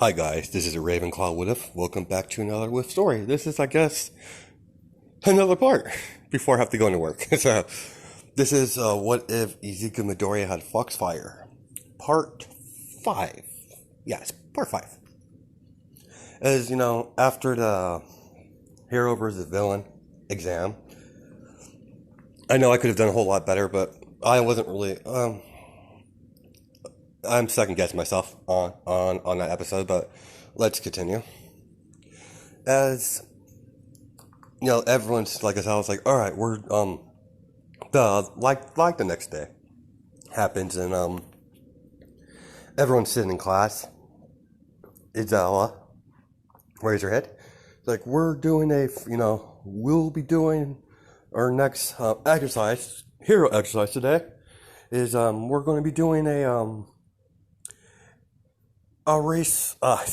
Hi guys, this is a Ravenclaw What If. Welcome back to another What If story. This is, I guess, another part before I have to go into work. So, this is What If Ezekiel Midoriya had Foxfire, Part 5. Yes, Part 5. As you know, after the hero versus villain exam, I know I could have done a whole lot better, but I wasn't really. I'm second guessing myself on that episode, but let's continue. As you know, everyone's like, as I was like, all right, we're the next day happens, and everyone's sitting in class. Izawa raise her head, like, we're doing we'll be doing our next exercise, hero exercise today. Is we're going to be doing a rescue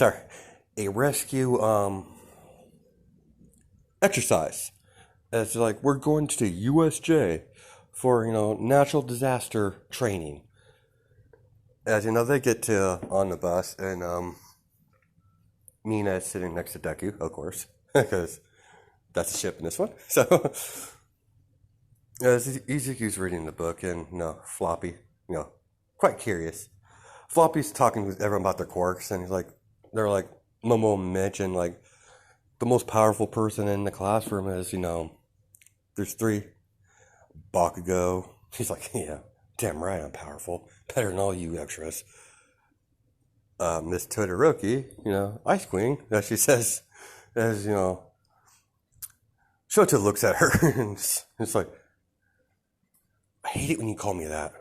exercise. It's like, we're going to USJ for, natural disaster training. As you know, they get to on the bus, and Mina is sitting next to Deku, of course, because that's the ship in this one. So as Izuku's reading the book, and Floppy, quite curious. Floppy's talking with everyone about their quirks, and they're like, Momo mentioned, like, the most powerful person in the classroom is, there's 3. Bakugo. He's like, yeah, damn right I'm powerful. Better than all you extras. Miss Todoroki, Ice Queen, as she says, as, Shoto looks at her, and it's like, I hate it when you call me that.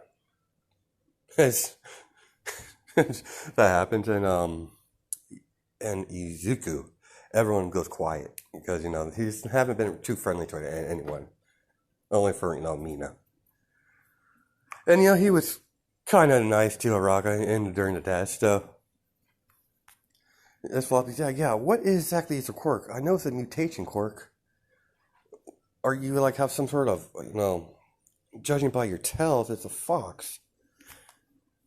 That happens, and Izuku, everyone goes quiet because he's haven't been too friendly to anyone, only for Mina, and he was kind of nice to Araka during the test. So that's Floppy. Yeah. What exactly is a quirk? I know it's a mutation quirk. Are you have some sort of judging by your tails, it's a fox?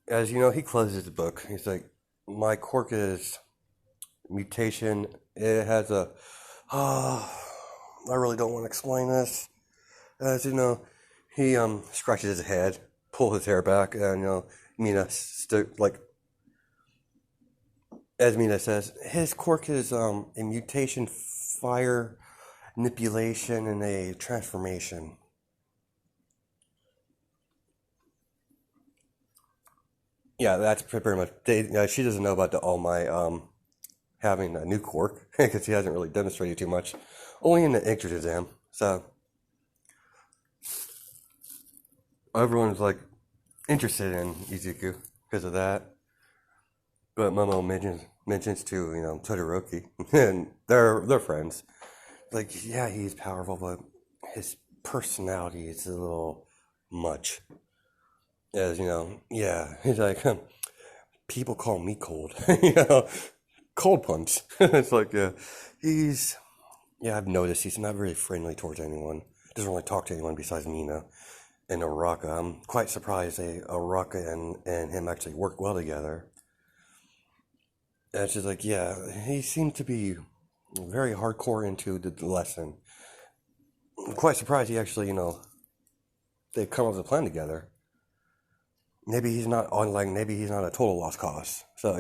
As he closes the book. He's like, my quirk is mutation. It has I really don't want to explain this. As he scratches his head, pulls his hair back, and Mina as Mina says, his quirk is a mutation, fire, manipulation, and a transformation. Yeah, that's pretty much. She doesn't know about all my having a new quirk because he hasn't really demonstrated too much, only in the entrance exam. So everyone's interested in Izuku because of that. But Momo mentions to Todoroki, and they're friends. Like, yeah, he's powerful, but his personality is a little much. As yeah, he's like, people call me cold, cold punch. It's like, I've noticed he's not very friendly towards anyone. Doesn't really talk to anyone besides Mina and Araka. I'm quite surprised Araka and him actually work well together. And she's like, yeah, he seemed to be very hardcore into the lesson. I'm quite surprised he actually, they come up with a plan together. Maybe he's not maybe he's not a total lost cause. So,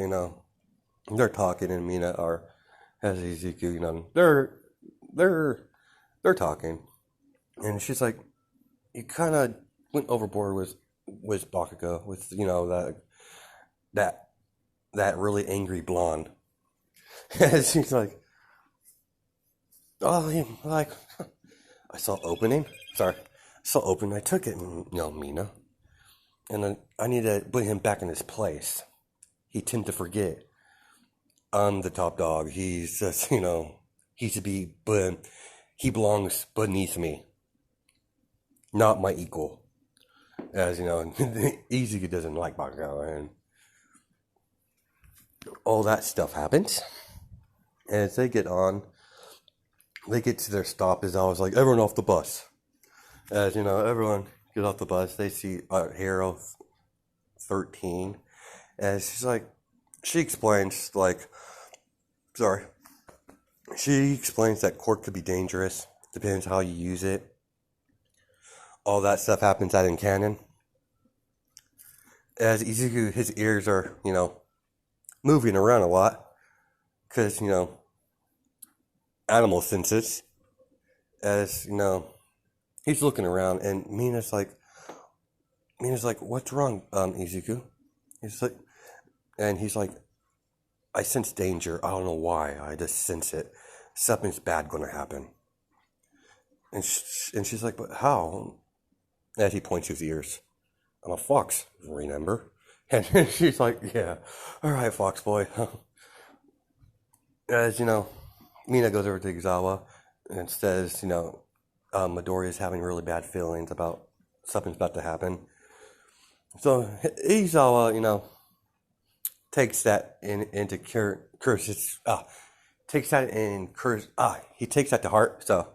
they're talking, and Mina has Ezekiel, they're talking. And she's like, you kind of went overboard with Bakugo, with, that really angry blonde. And she's like, oh, I saw opening. Sorry. I saw opening. I took it, Mina. And I need to put him back in his place. He tend to forget. I'm the top dog. He's just, he's to be, but he belongs beneath me. Not my equal. As, Izuku doesn't like Bakugo, and all that stuff happens. And as they get to their stop, as I was like, everyone off the bus. As, everyone get off the bus, they see Hero 13, and she explains, sorry. She explains that cork could be dangerous. Depends how you use it. All that stuff happens out in canon. As Izuku, his ears are, moving around a lot. Because, animal senses. As, he's looking around and Mina's like, what's wrong, Izuku? He's like, I sense danger. I don't know why. I just sense it. Something's bad going to happen. And she's like, but how? As he points to his ears. I'm a fox, remember? And she's like, yeah. All right, fox boy. As, Mina goes over to Izawa and says, Midori is having really bad feelings about something's about to happen. So Izawa, takes that into curses. He takes that to heart. So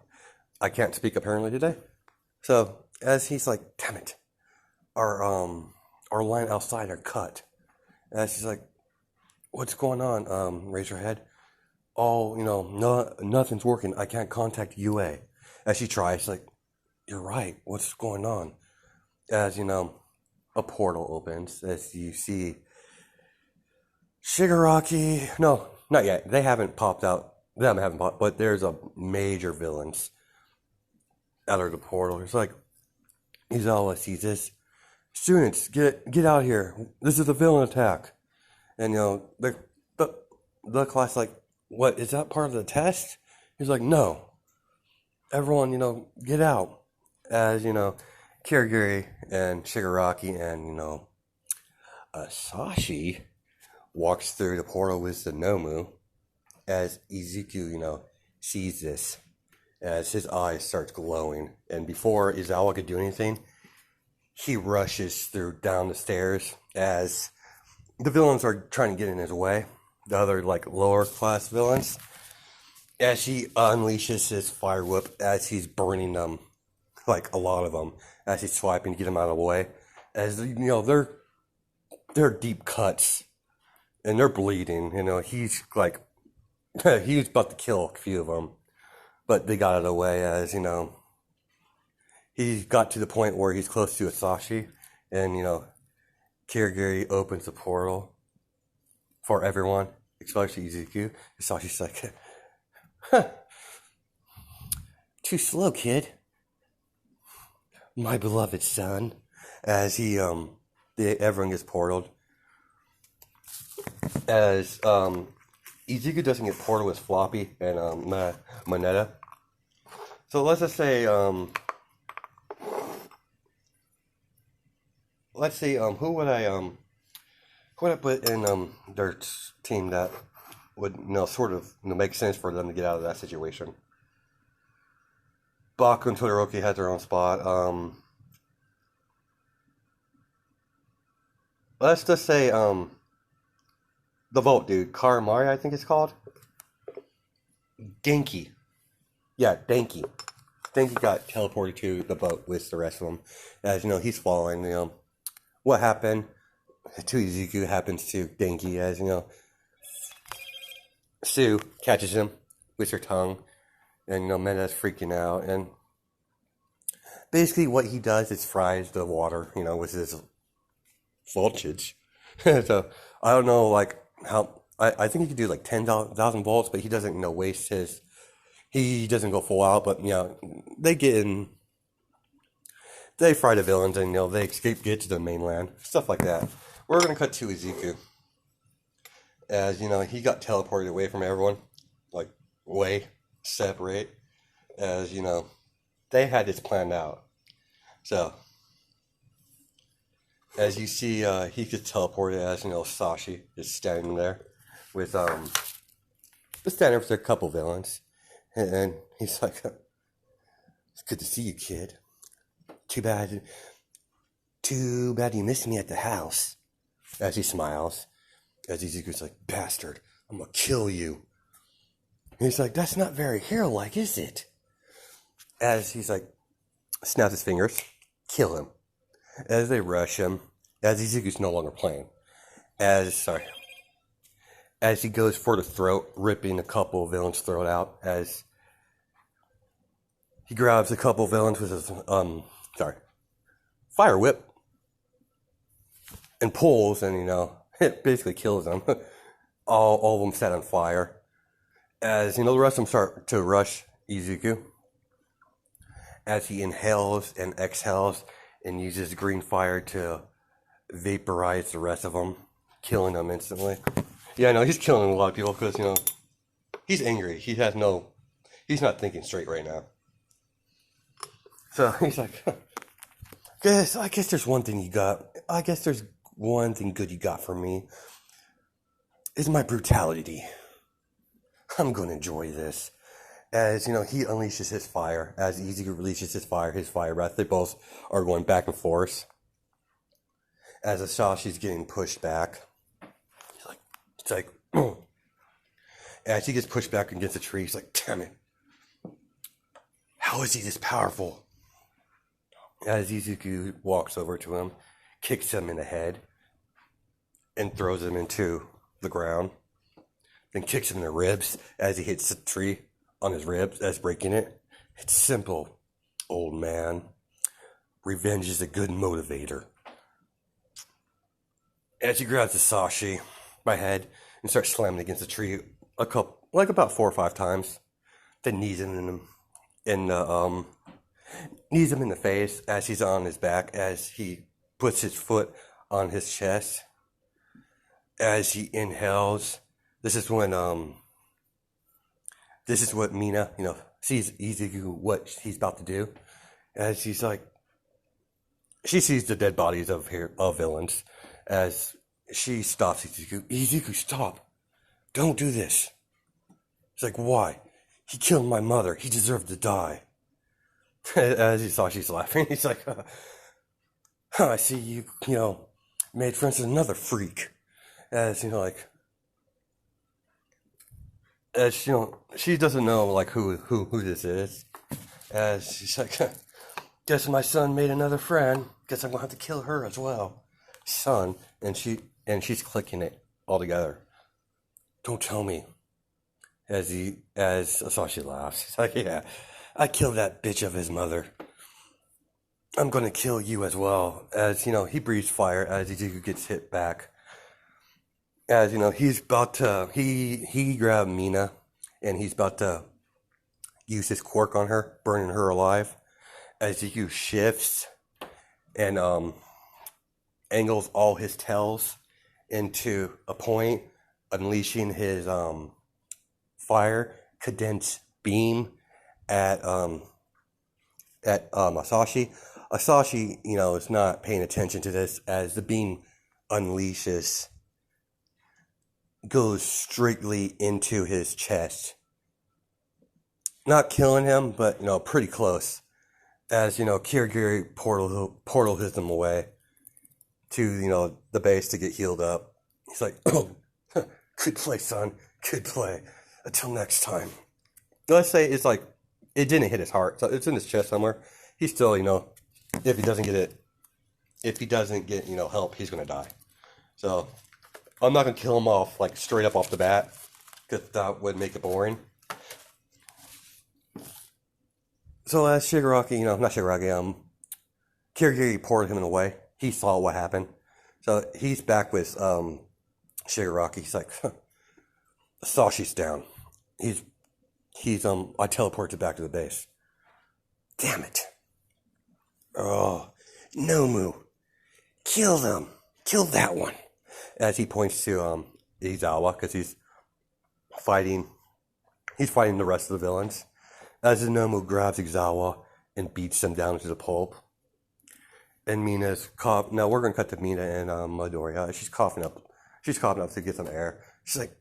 I can't speak apparently today. So as he's like, damn it, our line outside are cut. As she's like, what's going on? Razorhead. Oh, nothing's working. I can't contact UA. As she tries, like, you're right. What's going on? As a portal opens. As you see Shigaraki. No, not yet. They haven't popped out. Them haven't popped. But there's a major villains out of the portal. It's like Izawa sees this. Students, get out here. This is a villain attack. And the class like, what, is that part of the test? He's like, no. Everyone, get out. As, Kirigiri and Shigaraki and, Sashi walks through the portal with the Nomu. As Izuku, sees this. As his eyes starts glowing. And before Izawa could do anything, he rushes down the stairs as the villains are trying to get in his way. The other, lower class villains. As he unleashes his fire whip as he's burning them. A lot of them. As he's swiping to get them out of the way. As, they're deep cuts. And they're bleeding. He's he was about to kill a few of them. But they got out of the way as, he got to the point where he's close to Asashi, and, Kirigiri opens the portal for everyone, especially Izuku. Asashi's like, huh, too slow, kid. My beloved son. As everyone gets portaled. As, Izuku doesn't get portaled with Floppy and, Moneta. So let's just say, who would I put in their team that would sort of make sense for them to get out of that situation? Baku and Todoroki had their own spot. Let's just say the Volt dude, Karamari, I think it's called. Denki. Yeah, Denki. Denki got teleported to the boat with the rest of them. As he's following, what happened to Izuku happens to Denki, as Sue catches him with her tongue, and Mena's freaking out, and basically what he does is fries the water, with his voltage. So I don't know, how I think he could do 10,000 volts, but he doesn't waste his. He doesn't go full out, but they get in. They fry the villains, and they get to the mainland, stuff like that. We're gonna cut to Izuku, as he got teleported away from everyone, way separate, as they had this planned out. So as you see, he gets teleported as Sashi is standing there with just standing with a couple villains, and he's like, "It's good to see you, kid. Too bad you missed me at the house." As he smiles, as Izuku's like, "Bastard, I'm gonna kill you." And he's like, "That's not very hero-like, is it?" As he's like, snaps his fingers, kill him. As they rush him, as Izuku's no longer playing. As as he goes for the throat, ripping a couple of villains' throat out. As he grabs a couple of villains with his fire whip and pulls, and it basically kills them. all of them set on fire. As the rest of them start to rush Izuku, as he inhales and exhales and uses green fire to vaporize the rest of them, killing them instantly. Yeah, no, he's killing a lot of people because, he's angry. He's not thinking straight right now. So he's like, I guess there's one thing you got. I guess there's one thing good you got for me. Is my brutality. I'm going to enjoy this. As, he unleashes his fire. As Izuku releases his fire breath. They both are going back and forth. As Asashi's getting pushed back. It's like, as he gets pushed back against a tree, he's like, damn it. How is he this powerful? As Izuku walks over to him, kicks him in the head, and throws him into the ground. Then kicks him in the ribs as he hits the tree on his ribs, as breaking it. It's simple, old man. Revenge is a good motivator. As he grabs Asashi by head and starts slamming against the tree about 4 or 5 times, then knees him in the face as he's on his back, as he puts his foot on his chest, as he inhales. This is what Mina, sees Izuku what he's about to do. As she's like, she sees the dead bodies of villains. As she stops Izuku. Izuku, stop. Don't do this. She's like, why? He killed my mother. He deserved to die. As he saw she's laughing, he's like, I see you, made friends with another freak. As, as she doesn't know who this is. As she's like, guess my son made another friend. Guess I'm gonna have to kill her as well. Son, and she's clicking it all together. Don't tell me. As Asashi laughs, he's like, yeah, I killed that bitch of his mother. I'm gonna kill you as well. As he breathes fire as Izuku gets hit back. As he's about to he grabbed Mina, and he's about to use his quirk on her, burning her alive. As Izuku shifts and angles all his tails into a point, unleashing his fire condensed beam at Asashi. Asashi, is not paying attention to this as the beam unleashes, goes straightly into his chest. Not killing him, but pretty close. As Kirigiri portal hits him away to the base to get healed up. He's like, oh, good play, son. Good play. Until next time. Let's say it's like it didn't hit his heart, so it's in his chest somewhere. He's still, if he doesn't get help, he's gonna die. So I'm not gonna kill him off straight up off the bat, because that would make it boring. So as Kirigiri poured him away. He saw what happened. So he's back with Shigaraki. He's like, Sashi's down. I teleported back to the base. Damn it. Oh, Nomu. Kill them. Kill that one. As he points to Izawa, because he's fighting the rest of the villains. As Nomu grabs Izawa and beats them down to the pulp. And Mina's cough. Now we're gonna cut to Mina and Midoriya. She's coughing up. She's coughing up to get some air. She's like,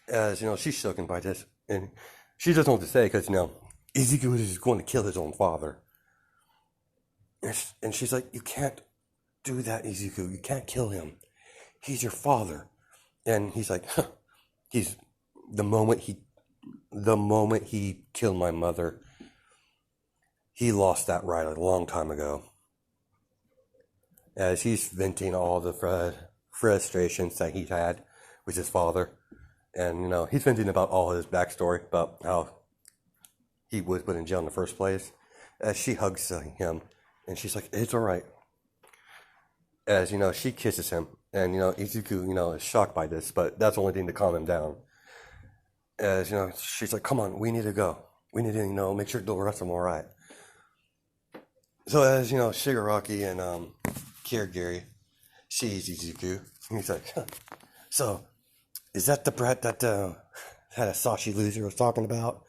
as she's shaken by this, and she doesn't know what to say because Izuku is going to kill his own father. And she's like, you can't do that, Izuku. You can't kill him. He's your father. And he's like, the moment he killed my mother, he lost that right a long time ago. As he's venting all the frustrations that he had with his father. And, he's thinking about all his backstory, about how he was put in jail in the first place. As she hugs him, and she's like, it's all right. As, she kisses him. And, Izuku, is shocked by this, but that's the only thing to calm him down. As, she's like, come on, we need to go. We need to, make sure the rest of them are all right. So as, Shigaraki and Kirigiri sees Izuku, he's like, so, is that the brat that Hadasashi loser was talking about?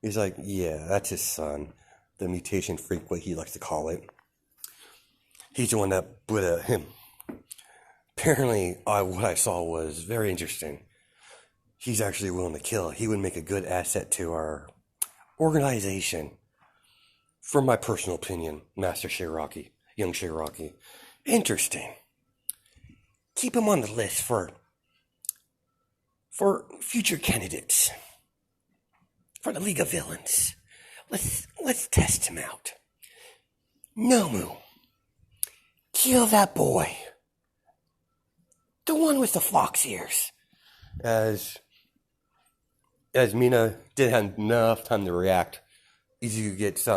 He's like, yeah, that's his son. The mutation freak, what he likes to call it. He's the one that put him. Apparently, what I saw was very interesting. He's actually willing to kill. He would make a good asset to our organization. From my personal opinion, Master Shigaraki, young Shigaraki. Interesting. Keep him on the list for future candidates. For the League of Villains. Let's test him out. Nomu. Kill that boy. The one with the fox ears. As Mina didn't have enough time to react, Izuku gets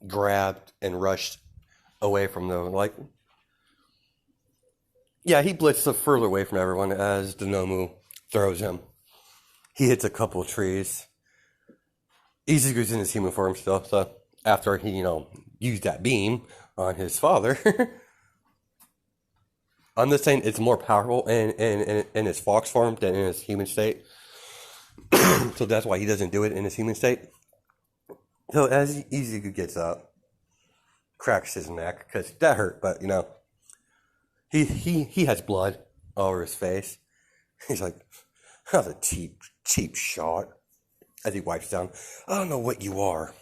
grabbed and rushed away from them. He blitzed further away from everyone as the Nomu throws him. He hits a couple of trees. Izuku's in his human form still, so after he, used that beam on his father, I'm just saying it's more powerful in his fox form than in his human state. So that's why he doesn't do it in his human state. So as Izuku gets up, cracks his neck, because that hurt, but, he has blood all over his face. He's like, that was a cheap shot. As he wipes down, I don't know what you are,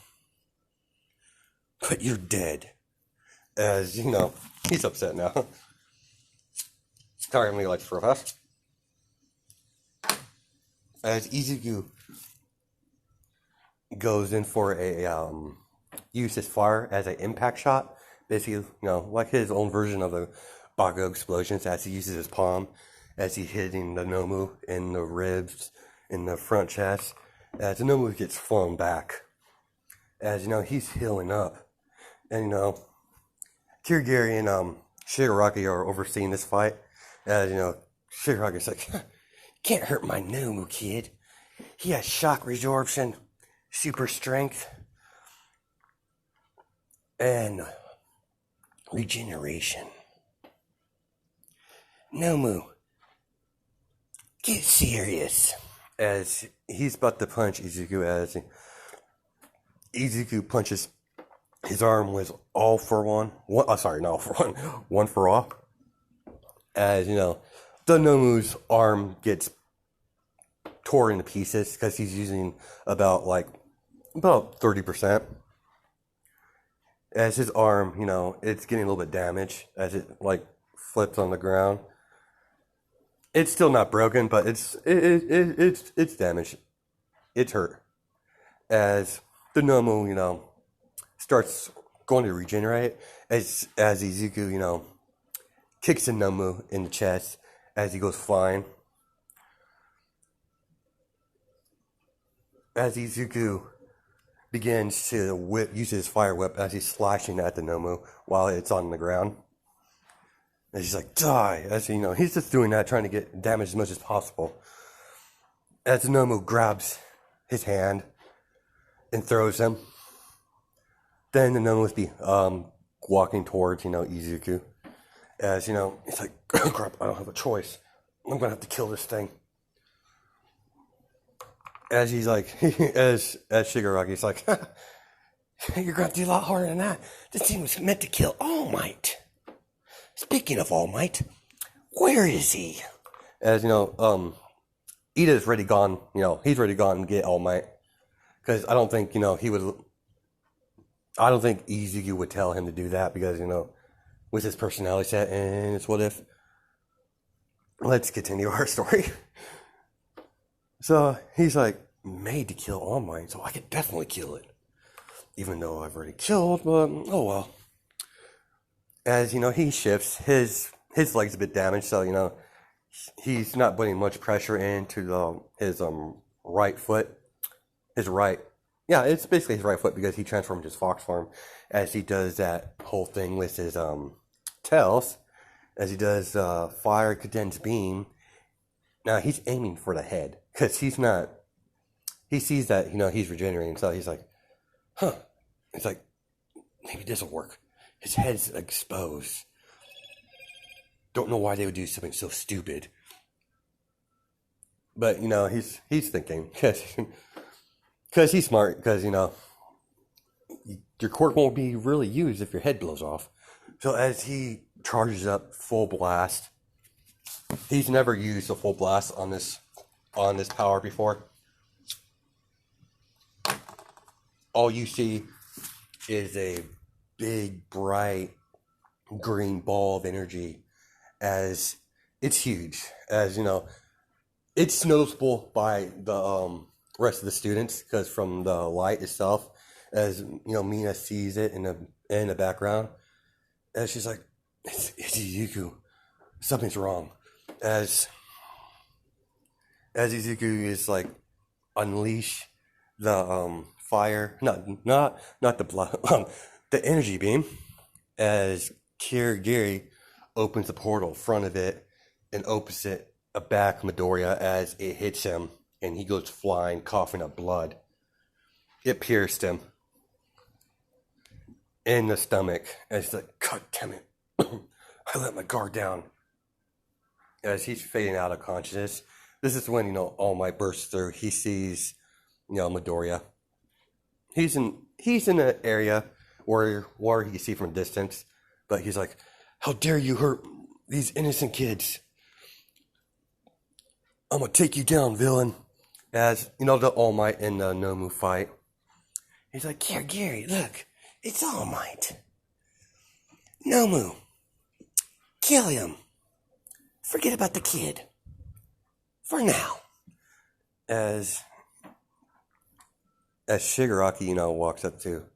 but you're dead. As, he's upset now. Target me like for us. As Izuku goes in for use his fire as an impact shot. Basically, like his own version of the Bakugo explosions as he uses his palm, as he's hitting the Nomu in the ribs, in the front chest. As the Nomu gets flung back. As, he's healing up. And, Kirigiri and Shigaraki are overseeing this fight. As, Shigaraki's like, can't hurt my Nomu, kid. He has shock resorption, super strength, and regeneration. Nomu, get serious. As he's about to punch Izuku, as Izuku punches, his arm was all for one. One for all. As, the Nomu's arm gets torn into pieces because he's using about 30%. As his arm, it's getting a little bit damaged as it flips on the ground. It's still not broken, but it's damaged. It's hurt. As the Nomu, starts going to regenerate, as Izuku, kicks the Nomu in the chest as he goes flying. As Izuku begins to use his fire whip as he's slashing at the Nomu while it's on the ground. And he's like, die! As he's just doing that, trying to get damage as much as possible. As the Nomu grabs his hand and throws him. Then the Nomu be walking towards, Izuku. As, it's like, crap, I don't have a choice. I'm gonna have to kill this thing. As he's like, as Shigaraki's like, you're gonna do a lot harder than that. This thing was meant to kill All Might. Speaking of All Might, where is he? As, Ida's already gone, he's already gone to get All Might. Because I don't think, I don't think Izuku would tell him to do that because, with his personality set and it's what if. Let's continue our story. So, he's made to kill All Might, so I could definitely kill it. Even though I've already killed, but, oh well. As, he shifts, his leg's a bit damaged, so, he's not putting much pressure into his right foot. His right, yeah, it's basically his right foot because he transformed his fox form as he does that whole thing with his tails, as he does fire condensed beam. Now he's aiming for the head because he's not. He sees that he's regenerating, so he's like, huh. It's like maybe this will work. His head's exposed. Don't know why they would do something so stupid. But he's thinking because he's smart. Because your quirk won't be really used if your head blows off. So as he charges up full blast, he's never used a full blast on this power before. All you see is a big, bright, green ball of energy, as it's huge. As it's noticeable by the rest of the students because from the light itself, as Mina sees it in the background, as she's like, "It's Izuku, something's wrong." As Izuku is like unleash the fire, not the blood, the energy beam, as Kirigiri opens the portal in front of it and opens it back Midoriya as it hits him and he goes flying, coughing up blood. It pierced him in the stomach as he's like, God damn it, I let my guard down. As he's fading out of consciousness, this is when All Might bursts through. He sees Midoriya. He's in an area where he can see from a distance, but he's like, how dare you hurt these innocent kids? I'm gonna take you down, villain. As the All Might and the Nomu fight. He's like, Gary, look, it's All Might. Nomu, kill him. Forget about the kid. For now. As Shigaraki, walks up to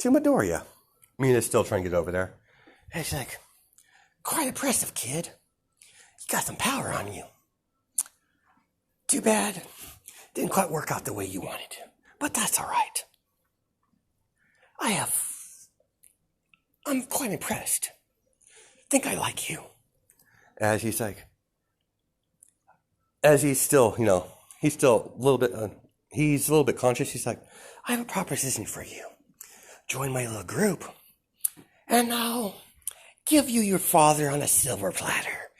Midoriya. Mina's still trying to get over there. And she's like, quite impressive, kid. You got some power on you. Too bad. Didn't quite work out the way you wanted to. But that's all right. I'm quite impressed. Think I like you. As he's like, as he's still, he's still a little bit, he's a little bit conscious. He's like, I have a proposition for you. Join my little group, and I'll give you your father on a silver platter.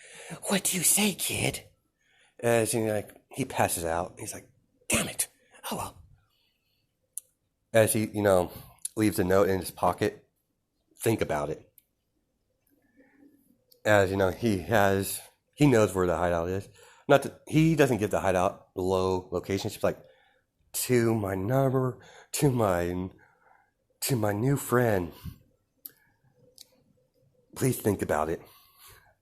What do you say, kid? As he passes out. He's like, damn it. Oh well. As he, leaves a note in his pocket. Think about it. As he knows where the hideout is. He doesn't give the hideout the low location. It's like, to my number, to my new friend. Please think about it.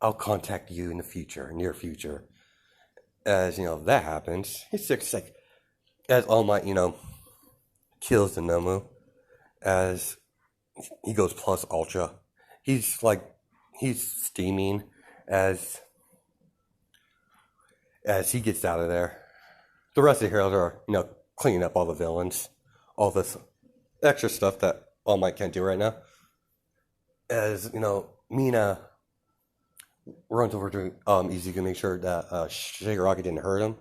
I'll contact you in the future, near future. As that happens, it's like, as All Might, kills the Nomu. As he goes plus ultra. He's steaming as he gets out of there. The rest of the heroes are, cleaning up all the villains. All this extra stuff that All Might can't do right now. As, Mina runs over to Izuku to make sure that Shigaraki didn't hurt him.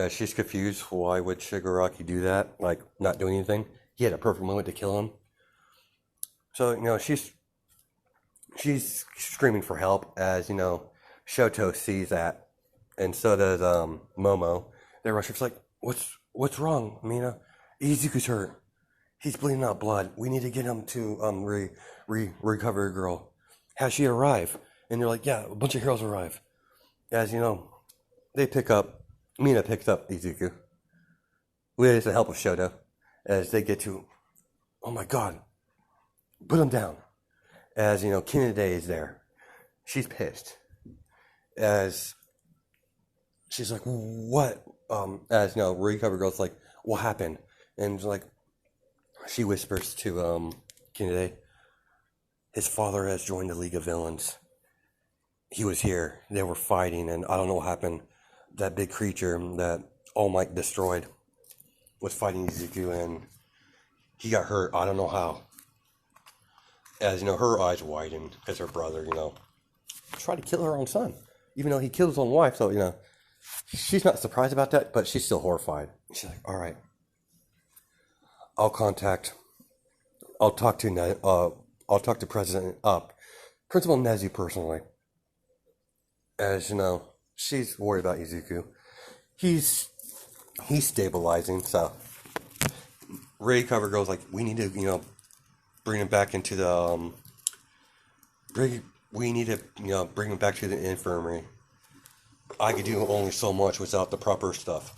She's confused. Why would Shigaraki do that? Like, not doing anything? He had a perfect moment to kill him. So, she's screaming for help as, Shoto sees that. And so does Momo. They rush. It's like, what's wrong, Mina? Izuku's hurt. He's bleeding out blood. We need to get him to recover a girl. Has she arrived? And they're like, yeah, a bunch of heroes arrive. As Mina picks up Izuku with the help of Shoto. As they get to, oh my god, put him down. As Kinode is there. She's pissed. As she's like, what? As recover girl's like, what happened? And like, she whispers to Kinode, his father has joined the League of Villains. he was here. They were fighting, and I don't know what happened. That big creature that All Might destroyed was fighting Izuku, and he got hurt. I don't know how. As you know, her eyes widened because her brother, tried to kill her own son, even though he killed his own wife. So she's not surprised about that, but she's still horrified. She's like, "All right, I'll talk to Principal Nezu personally." As you know, she's worried about Izuku. He's stabilizing, so Ray Cover Girl's like, "We need to, bring him back into the we need to, bring him back to the infirmary. I could do only so much without the proper stuff."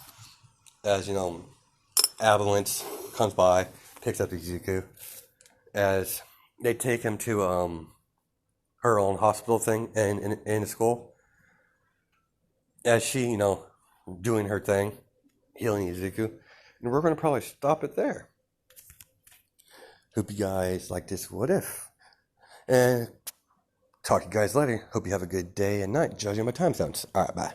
As ambulance comes by, picks up Izuku. As they take him to her own hospital thing in the school. As she, doing her thing, healing Izuku. And we're going to probably stop it there. Hope you guys like this What If. And talk to you guys later. Hope you have a good day and night, judging my time zones. Alright, bye.